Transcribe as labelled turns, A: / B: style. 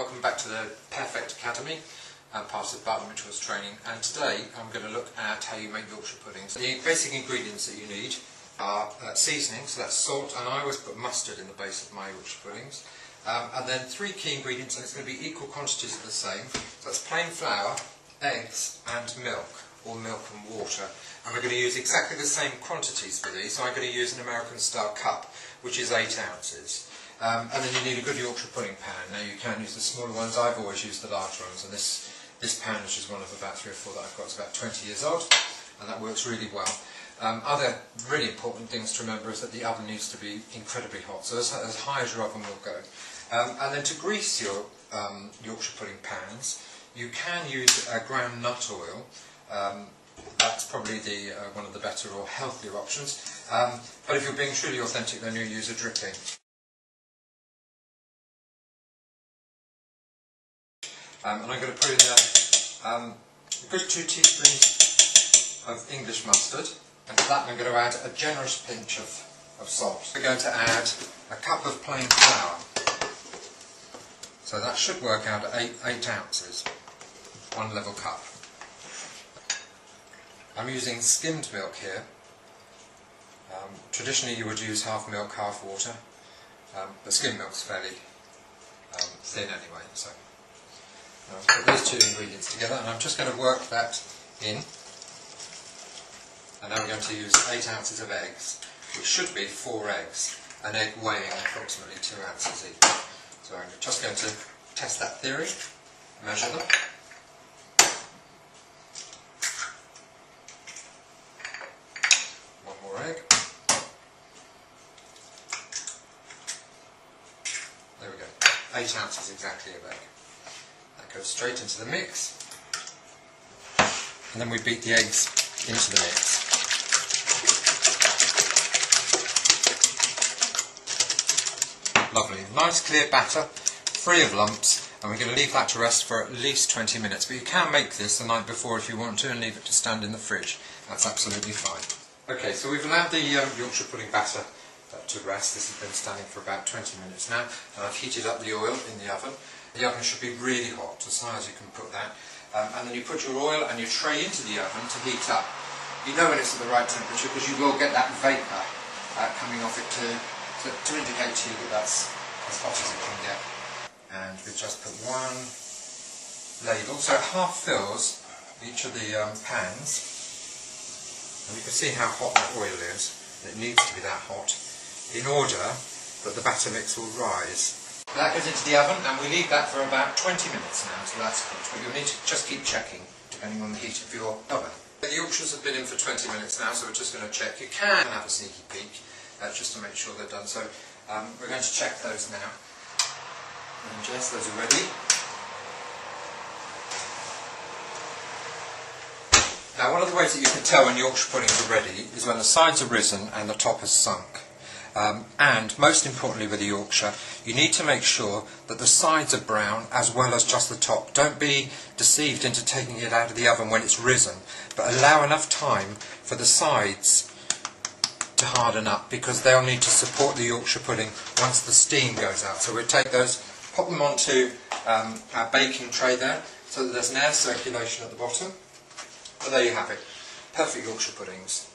A: Welcome back to the pearAcademy, part of the Department Rituals Training, and today I'm going to look at how you make Yorkshire puddings. The basic ingredients that you need are seasoning, so that's salt, and I always put mustard in the base of my Yorkshire puddings, and then three key ingredients, and it's going to be equal quantities of the same. So that's plain flour, eggs and milk, or milk and water, and we're going to use exactly the same quantities for these. So I'm going to use an American style cup, which is 8 ounces. And then you need a good Yorkshire pudding pan. Now you can use the smaller ones, I've always used the larger ones, and this pan, which is one of about 3 or 4 that I've got, is about 20 years old, and that works really well. Other really important things to remember is that the oven needs to be incredibly hot, so as high as your oven will go. And then to grease your Yorkshire pudding pans, you can use ground nut oil. That's probably one of the better or healthier options, but if you're being truly authentic, then you use a dripping. And I'm going to put in a good 2 teaspoons of English mustard, and to that I'm going to add a generous pinch of salt. We're going to add a cup of plain flour, so that should work out at 8 ounces, 1 level cup. I'm using skimmed milk here. Traditionally you would use half milk, half water, but skimmed milk is fairly thin anyway. So I'll put these 2 ingredients together, and I'm just going to work that in. And now we're going to use 8 ounces of eggs, which should be 4 eggs, an egg weighing approximately 2 ounces each. So I'm just going to test that theory, measure them. One more egg. There we go, 8 ounces exactly of egg. Goes straight into the mix, and then we beat the eggs into the mix. Lovely, nice clear batter, free of lumps, and we're going to leave that to rest for at least 20 minutes, but you can make this the night before if you want to and leave it to stand in the fridge. That's absolutely fine. Okay, so we've allowed the Yorkshire pudding batter to rest. This has been standing for about 20 minutes now, and I've heated up the oil in the oven. The oven should be really hot, as high as you can put that, and then you put your oil and your tray into the oven to heat up. You know when it's at the right temperature because you will get that vapour coming off it to indicate to you that that's as hot as it can get. And we just put 1 ladle, so it half fills each of the pans, and you can see how hot that oil is. It needs to be that hot in order that the batter mix will rise. That goes into the oven, and we leave that for about 20 minutes now, so that's cooked. But you'll need to just keep checking, depending on the heat of your oven. The Yorkshires have been in for 20 minutes now, so we're just going to check. You can have a sneaky peek, just to make sure they're done. So we're going to check those now. And Jess, those are ready. Now, one of the ways that you can tell when Yorkshire puddings are ready is when the sides are risen and the top is sunk. And most importantly with the Yorkshire, you need to make sure that the sides are brown as well as just the top. Don't be deceived into taking it out of the oven when it's risen, but allow enough time for the sides to harden up, because they'll need to support the Yorkshire pudding once the steam goes out. So we'll take those, pop them onto our baking tray there, so that there's an air circulation at the bottom. But there you have it, perfect Yorkshire puddings.